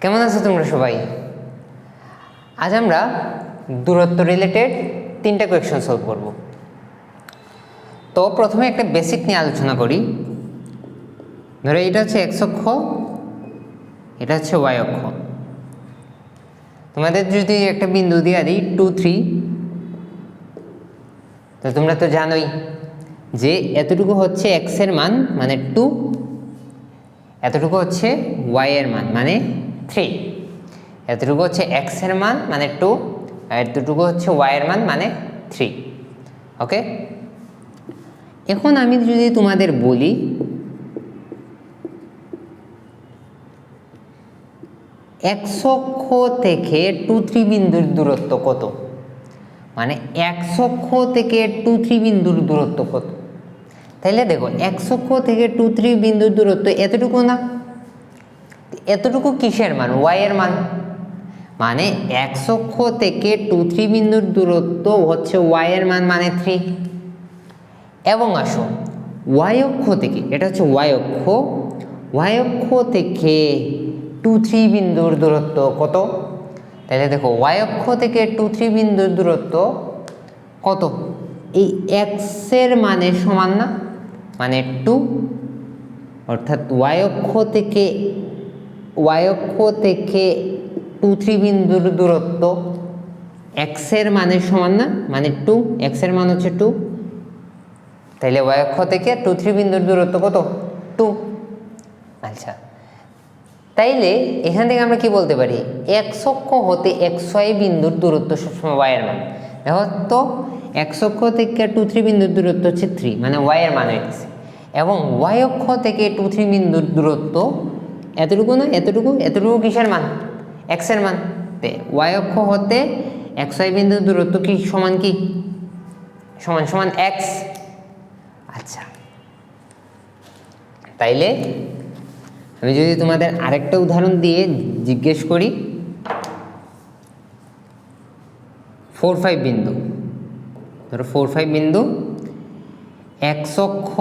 কেমন আছো তোমরা সবাই? আজ আমরা দূরত্ব রিলেটেড 3টা কোয়েশ্চন সলভ করব। তো প্রথমে একটা বেসিক নিয়ে আলোচনা করি। ধরো এটা হচ্ছে এক্স অক্ষ, এটা হচ্ছে ওয়াই অক্ষ। তোমাদের যদি একটা বিন্দু দিয়ে দিই 2, 3, তো তোমরা তো জানোই যে এতটুকু হচ্ছে এক্স এর মান মানে 2, এতটুকু হচ্ছে ওয়াই এর মান মানে 3, এতটুকু হচ্ছে এক্স এর মান মানে 2, আর এতটুকু হচ্ছে ওয়াই এর মান মানে 3। ওকে, এখন আমি যদি তোমাদের বলি এক্স অক্ষ থেকে 2, 3 বিন্দুর দূরত্ব কত, মানে এক্স অক্ষ থেকে 2, 3 বিন্দুর দূরত্ব কত? তাইলে দেখো এক্স অক্ষ থেকে 2, 3 বিন্দুর দূরত্ব এতটুকু না, এতটুকু কিসের মান? ওয়াই এর মান। মানে এক্স অক্ষ থেকে 2, 3 বিন্দুর দূরত্ব হচ্ছে ওয়াই এর মান মানে 3। এবং আসো ওয়াই অক্ষ থেকে, এটা হচ্ছে ওয়াই অক্ষ, ওয়াই অক্ষ থেকে 2, 3 বিন্দুর দূরত্ব কত? তাহলে দেখো ওয়াই অক্ষ থেকে 2, 3 বিন্দুর দূরত্ব কত? এই এক্স এর মানের সমান না, মানে 2, অর্থাৎ ওয়াই অক্ষ থেকে 2, 3 বিন্দুর দূরত্ব এক্স এর মানের সমান না, মানে 2, এক্স এর মান হচ্ছে 2। তাইলে ওয়াই অক্ষ থেকে 2, 3 বিন্দুর দূরত্ব কত? 2। আচ্ছা, তাইলে এখান থেকে আমরা কি বলতে পারি? এক্স অক্ষ হতে এক্স ওয়াই বিন্দুর দূরত্ব সবসময় ওয়াই এর মান। দেখো তো এক্স অক্ষ থেকে 2, 3 বিন্দুর দূরত্ব হচ্ছে 3, মানে ওয়াই এর মান হইতেছে। এবং ওয়াই অক্ষ থেকে 2, 3 বিন্দুর দূরত্ব এতটুকু না, এতটুকু, এতটুকু কিসের মান? এক্স এর মান। ওয়াই অক্ষ হতে এক্স ওয়াই বিন্দুর দূরত্ব কি সমান কি? সমান সমান এক্স। আচ্ছা, তাইলে আমি যদি তোমাদের আরেকটা উদাহরণ দিয়ে জিজ্ঞেস করি, 4, 5 বিন্দু, ধরো 4, 5 বিন্দু এক্স অক্ষ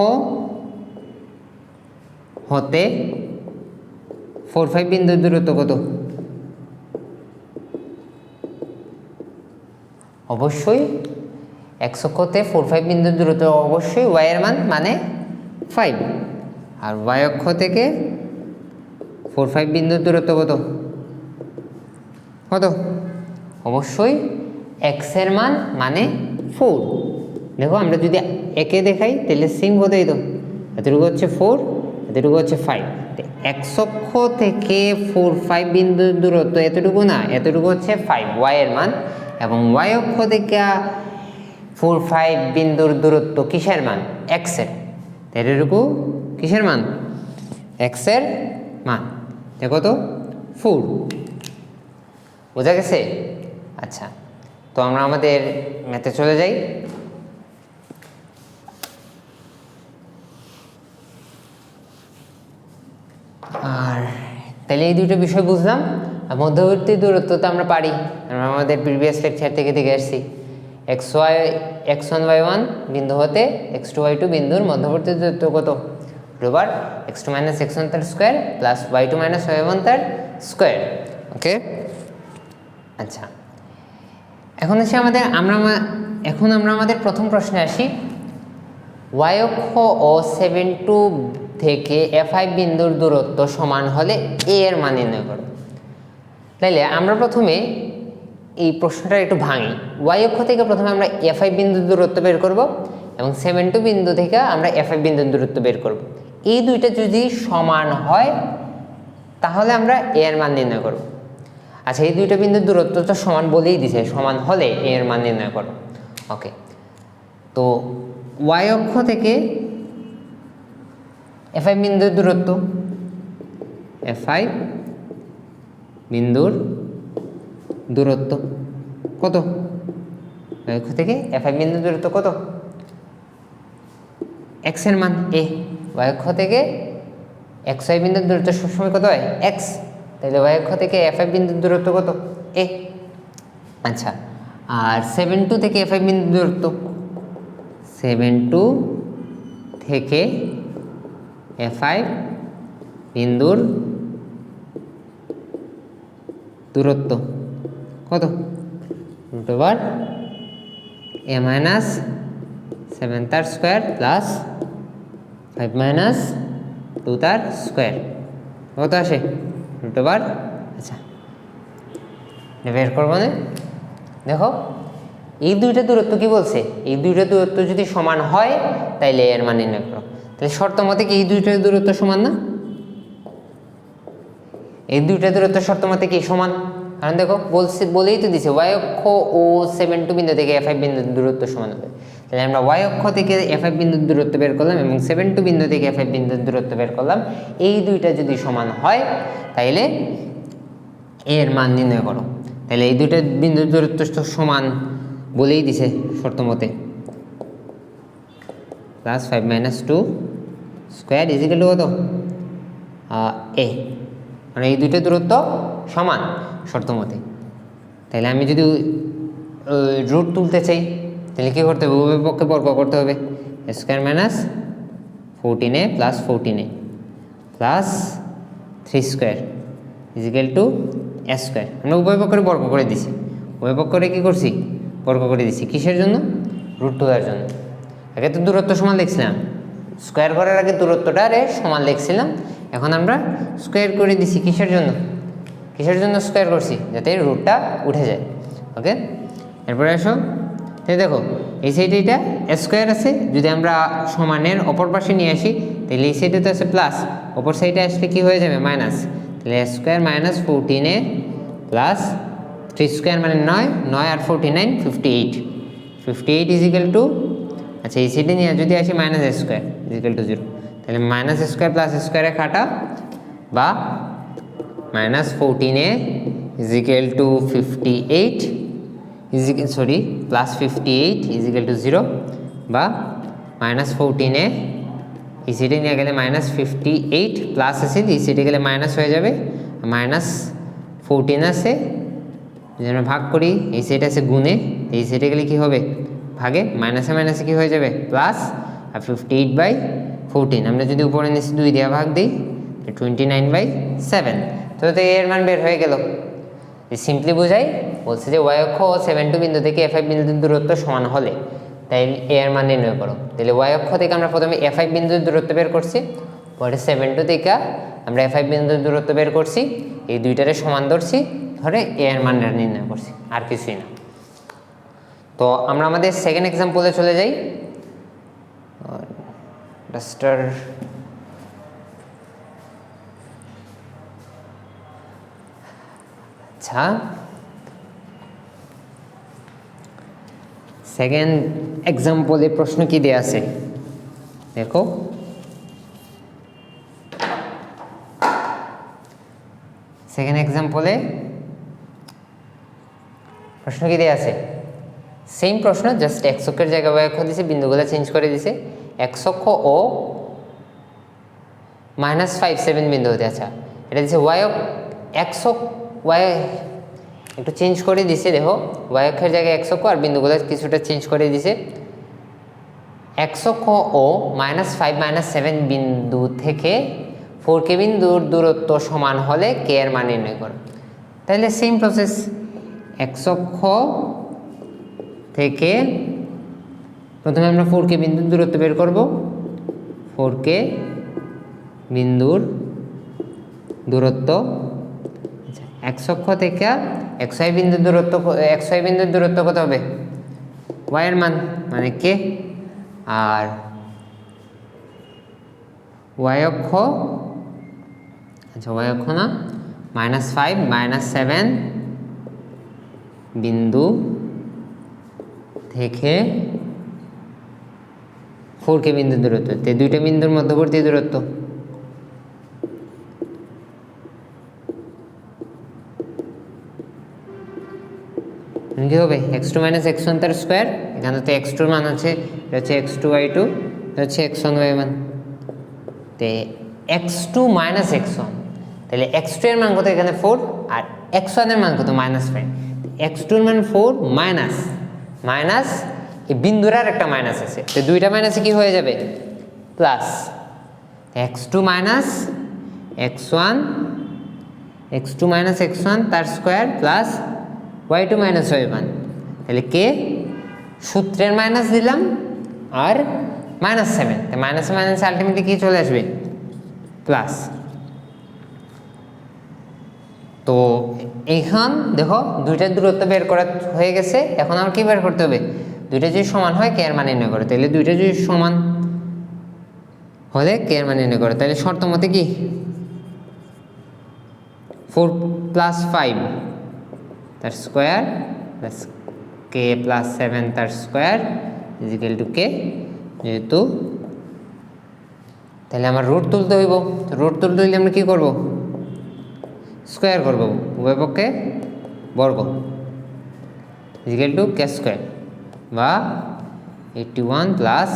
হতে 4, 5 বিন্দুর দূরত্ব কত? অবশ্যই এক্স অক্ষ হতে 4, 5 বিন্দুর দূরত্ব অবশ্যই ওয়াই এর মান মানে 5, আর ওয়াই অক্ষ থেকে 4, 5 বিন্দুর দূরত্ব কত? কত? অবশ্যই এক্স এর মান মানে 4। দেখো আমরা যদি একে দেখাই তাহলে সেম হতেই তো, এতটুকু হচ্ছে 4, এতটুকু হচ্ছে 5। এক্স অক্ষ থেকে 4, 5 বিন্দুর দূরত্ব এতটুকু না, এতটুকু হচ্ছে 5 ওয়াই এর মান। এবং ওয়াই অক্ষ থেকে 4, 5 বিন্দুর দূরত্ব কিসের মান? এক্স এর। এতটুকু কিসের মান? এক্স এর মান। দেখো তো 4, বোঝা গেছে? আচ্ছা, তো আমরা আমাদের ম্যাথে চলে যাই। আর তাহলে এই দুটো বিষয় বুঝলাম। আর মধ্যবর্তী দূরত্ব তো আমরা পারি, আমরা আমাদের প্রিভিয়াস লেকচার থেকে দেখে আসছি। x1, y1 বিন্দু হতে x2, y2 বিন্দুর মধ্যবর্তী দূরত্ব কত? রোবার x2 - x1 তার স্কোয়ার প্লাস y2 - y1 তার স্কোয়ার। ওকে, আচ্ছা, এখন আমরা আমাদের প্রথম প্রশ্নে আসি। ওয়াই অক্ষ ও 7, 2 থেকে f5 বিন্দুর দূরত্ব সমান হলে a এর মান নির্ণয় করো। তাইলে আমরা প্রথমে এই প্রশ্নটা একটু ভাঙি। ওয়াই অক্ষ থেকে প্রথমে আমরা f5 বিন্দুর দূরত্ব বের করব এবং 7, 2 বিন্দু থেকে আমরা f5 বিন্দুর দূরত্ব বের করব। এই দুইটা যদি সমান হয় তাহলে আমরা a এর মান নির্ণয় করব। আচ্ছা, এই দুইটা বিন্দুর দূরত্ব তো সমান বলেই দিছে, সমান হলে a এর মান নির্ণয় করো। ওকে, তো ওয়াই অক্ষ থেকে f5 বিন্দুর দূরত্ব, f5 বিন্দুর দূরত্ব কত? ওয়াই অক্ষ থেকে f5 বিন্দুর দূরত্ব কত? x এর মান a। ওয়াই অক্ষ থেকে xy বিন্দুর দূরত্ব সবসময় কত হয়? x। তাহলে ওয়াই অক্ষ থেকে f5 বিন্দুর দূরত্ব কত? a। আচ্ছা, আর 7, 2 থেকে f5 বিন্দুর দূরত্ব, 7, 2 থেকে f5 বিন্দুর দূরত্ব কত রুট ওভার এ মাইনাস 7 তার স্কোয়ার প্লাস 5 মাইনাস 2 তার স্কোয়ার কত আসে রুট ওভার। আচ্ছা বের করবো না, দেখো এই দুইটা দূরত্ব কি বলছে, এই দুইটা দূরত্ব যদি সমান হয় তাইলে এর মান নির্ণয় করো। তাহলে শর্ত মতে কি এই দুইটা দূরত্ব সমান না, এই দুইটা দূরত্ব শর্ত মতে কি সমান, কারণ দেখো বলেই তো দিছে ওয়াই অক্ষ ও 7 বিন্দু থেকে F5 বিন্দুর দূরত্ব সমান হবে। তাহলে আমরা ওয়াই অক্ষ থেকে F5 বিন্দুর দূরত্ব বের করলাম এবং 7 বিন্দু থেকে F5 বিন্দুর দূরত্ব বের করলাম, এই দুইটা যদি সমান হয় তাইলে এর মান নির্ণয় করো। তাহলে এই দুইটা বিন্দুর দূরত্ব সমান বলেই দিছে শর্ত মতে, plus 5 minus 2 square equal to কত এ, মানে এই দুইটা দূরত্ব সমান শর্ত মতে। তাহলে আমি যদি রুট তুলতে চাই তাহলে কী করতে হবে, উভয় পক্ষে বর্গ করতে হবে, square minus 14a plus 14a plus 3 square equal to a square. আমরা উভয় পক্ষের বর্গ করে দিছি, উভয় পক্ষরে কী করছি বর্গ করে দিছি, কিসের জন্য রুট তোলার জন্য। আগে তো দূরত্ব সমান লিখছিলাম, স্কোয়ার করার আগে দূরত্বটা রে সমান লিখছিলাম, এখন আমরা স্কোয়ার করে দিছি কিসের জন্য, কিসের জন্য স্কোয়ার করছি, যাতে রুটটা উঠে যায়। ওকে, এরপরে আসো, তাই দেখো এই সাইডে এটা স্কোয়ার আছে, যদি আমরা সমানের অপর পাশে নিয়ে আসি তাহলে এই সাইডে তো আছে প্লাস, অপর সাইডে আসলে কি হয়ে যাবে মাইনাস, তাহলে square minus 14a plus 3 square মানে 9 আর 49 58 ইজিক্যাল টু, আচ্ছা এই সাইডে নিয়ে যদি আসি মাইনাস স্কোয়ার ইজিক্যাল টু 0, তাহলে মাইনাস স্কোয়ার প্লাস স্কোয়ারে কাটা বা minus 14a equal to 58 plus 58 equal to 0 বা মাইনাস 14a এই সাইডে নিয়ে গেলে মাইনাস 58 প্লাস আছে, এই সাইডে গেলে মাইনাস হয়ে যাবে, মাইনাস 14 আছে যদি আমরা ভাগ করি, এই সাইডে আছে গুণে, এই সাইডে গেলে কী হবে ভাগে, মাইনাসে মাইনাসে কী হয়ে যাবে প্লাস, আর 58/14 আমরা যদি উপরে নিচে 2 দিয়ে ভাগ দিই 29/7, তো এর মান বের হয়ে গেল। সিম্পলি বোঝাই, বলছে যে ওয়াই অক্ষ 7 বিন্দু থেকে F5 বিন্দুর দূরত্ব সমান হলে তাই এর মান নির্ণয় করো। তাহলে ওয়াই অক্ষ থেকে আমরা প্রথমে F5 বিন্দুর দূরত্ব বের করছি, পরে 7 থেকে আমরা F5 বিন্দুর দূরত্ব বের করছি, এই দুইটারে সমান ধরছি, ধরে এর মান নির্ণয় করছি, আর কিছুই না। তো আমরা আমাদের সেকেন্ড এক্সাম্পলে চলে যাই। ডাস্টার আচ্ছা, সেকেন্ড এক্সাম্পলে প্রশ্ন কি দেয়া আছে দেখো, সেকেন্ড এক্সাম্পলে প্রশ্ন কি দেয়া আছে, সেম প্রশ্ন, জাস্ট এক্স অক্ষের জায়গায় ওয়াই অক্ষ দিছে, বিন্দুগুলো চেঞ্জ করে দিছে, এক্স অক্ষ ও -5 7 বিন্দু হতে, আচ্ছা এটা দিছে ওয়াই এক্স ওয়াই একটু চেঞ্জ করে দিছে, দেখো ওয়াই অক্ষের জায়গায় এক্স অক্ষ আর বিন্দুগুলো কিছুটা চেঞ্জ করে দিছে, এক্স অক্ষ ও -5 7 বিন্দু থেকে 4k বিন্দুর দূরত্ব সমান হলে কে এর মান নির্ণয় করো। তাহলে সেম প্রসেস, এক্স অক্ষ থেকে প্রথমে আমরা 4k বিন্দুর দূরত্ব বের করব, 4k বিন্দুর দূরত্ব, এক্স অক্ষ থেকে xy বিন্দুর দূরত্ব কত হবে, y এর মান মানে কে, আর y অক্ষ, আচ্ছা y অক্ষ না, -5 7 বিন্দু থেকে 4k বিন্দুর দূরত্ব, তে দুইটা বিন্দুর মধ্যবর্তী দূরত্ব, কি হবে x2 - x1 তার স্কোয়ার, এখানে তো x2 মান আছে, এটা হচ্ছে x2 y2, এটা হচ্ছে x1 y1, তে x2 - x1, তাহলে x2 এর মান কত এখানে 4 আর x1 এর মান কত -5, x2 এর মান 4 মাইনাস এই বিন্দুর আর একটা মাইনাস আছে, তো দুইটা মাইনাসে কি হয়ে যাবে plus, x2 - x1 x2 minus x1 তার square plus y2 minus y1, তাহলে কে সূত্রের মাইনাস দিলাম আর -7, মাইনাস মাইনাস আলটিমেটলি কি চলে আসবে প্লাস। তো এইখান দেখো দুইটার দূরত্ব বের করা হয়ে গেছে, এখন আমার কি বের করতে হবে, দুইটা যদি সমান হয় কে এর মান নির্ণয় করে, তাহলে দুইটা যদি সমান হলে কে এর মান নির্ণয় করে, তাহলে শর্ত মতে কি 4 + 5 তার স্কোয়ার প্লাস কে + 7 তার স্কোয়ার ইজিক্যাল টু কে, যেহেতু তাহলে আমার রুট তুলতে হইব, রুট তুলতে হইলে আমরা কি করব, স্কোয়ার করব, উভয় পক্ষে বর্গ ইজিক্যাল টু কে স্কোয়ার বা 81 plus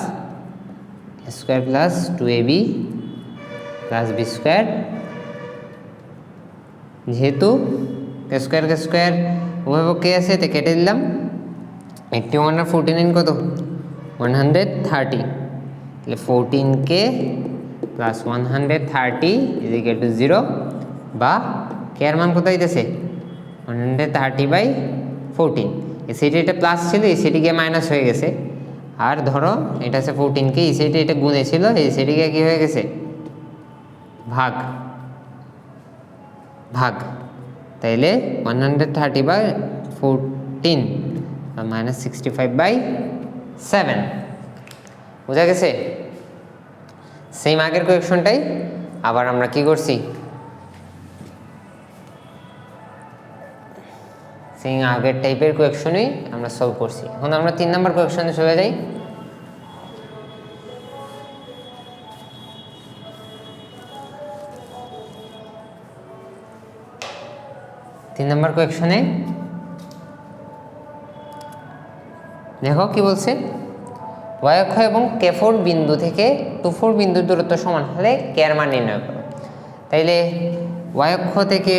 square plus 2ab plus B square, যেহেতু কে স্কোয়ার উভয় পক্ষে আছে তো কেটে দিলাম। 81 আর 49 কত 130, তাহলে 14k প্লাস 130 ইজিক্যাল টু 0 বা কে এর মান কত হইতেছে 130/14, এই সাইডে এটা প্লাস ছিল এই সাইডে গিয়ে মাইনাস হয়ে গেছে, আর ধরো এটা আছে 14k, এই সাইডে এটা গুণে ছিল এই সাইডে গিয়ে কী হয়ে গেছে ভাগ, তাইলে 130/14 -65/7 বোঝা গেছে। সেম আগের কোয়েকশনটাই আবার আমরা কি করছি, সেই আগের টাইপের কোয়েকশনই আমরা সলভ করছি। এখন আমরা 3 নম্বর কোয়েকশনে চলে যাই। 3 নম্বর কোয়েকশনে দেখো কি বলছে, y অক্ষ এবং k4 বিন্দু থেকে 2,4 বিন্দুর দূরত্ব সমান হলে কে এর মান নির্ণয় করো। তাইলে y অক্ষ থেকে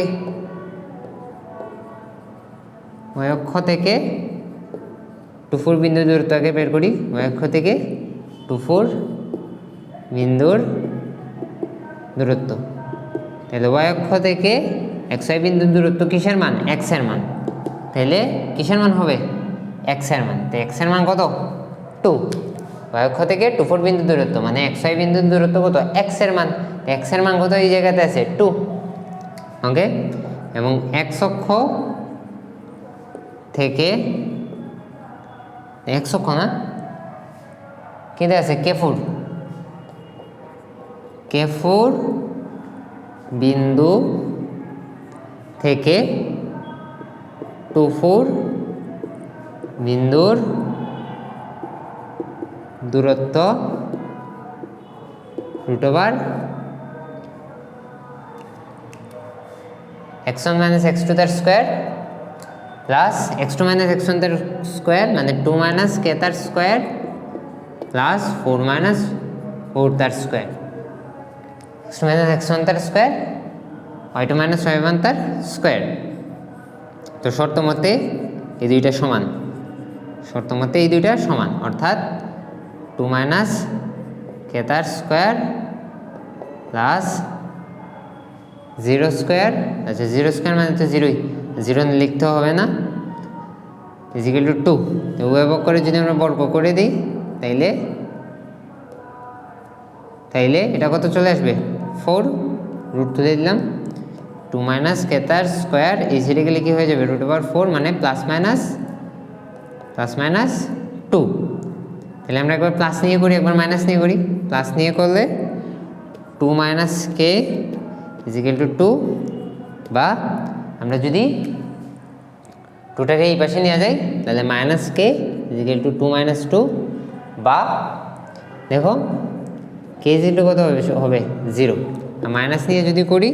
2,4 বিন্দুর দূরত্ব আগে বের করি, y অক্ষ থেকে 2,4 বিন্দুর দূরত্ব, তাহলে y অক্ষ থেকে xy বিন্দুর দূরত্ব কিসের মান, x এর মান, তাহলে কিসের মান হবে x এর মান, তো x এর মান কত 2, y অক্ষ থেকে 2,4 বিন্দুর দূরত্ব মানে xy বিন্দুর দূরত্ব কত x এর মান, x এর মান কত এই জায়গাতে আছে 2, ওকে। এবং x অক্ষ থেকে x অক্ষ না কিন্তু আছে k4 বিন্দু থেকে 2,4 বিন্দুর দূরত্ব √(x1 - x2 তার স্কোয়ার প্লাস x2 - x1 তার স্কোয়ার মানে 2 - k তার স্কোয়ার প্লাস 4 - 4 তার স্কোয়ার, x2 - x1 তার স্কোয়ার y2 - y1 তার স্কোয়ার। তো শর্ত মতে এই দুইটা সমান, অর্থাৎ 2 - k তার স্কোয়ার প্লাস 0 স্কোয়ার, আচ্ছা 0 স্কোয়ার মানে তো 0ই, 0 লিখতে হবে না, ইজিক্যাল টু 2, তো উভয় পক্ষ করে যদি আমরা বর্গ করে দিই তাইলে এটা কত চলে আসবে 4, রুট তুলে দিলাম 2 - k তার স্কোয়ার, এই সাইডে গেলে কি হয়ে যাবে √4 মানে প্লাস মাইনাস 2, তাহলে আমরা একবার প্লাস নিয়ে করি একবার মাইনাস নিয়ে করি, প্লাস নিয়ে করলে 2 - k ইজিক্যাল টু 2, বা আমরা যদি 2টাকে এই পাশে নিয়ে যাই তাহলে -k ইজিক্যাল টু 2 - 2, বা দেখো k ইজিক্যাল টু কত হবে 0, আর মাইনাস নিয়ে যদি করি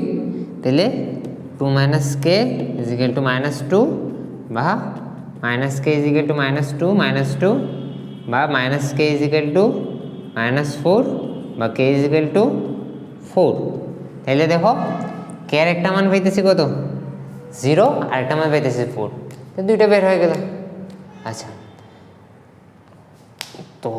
তাহলে 2 - k ইজিক্যাল টু -2, বা -k ইজিক্যাল টু -2 বা -k ইজিক্যাল টু -4 বা k ইজিক্যাল টু 4, তাহলে দেখো k এর একটা মান পাইতেছি কত 0 আর একটা মান পাইতেছি 4, তো দুইটা বের হয়ে গেল। আচ্ছা তো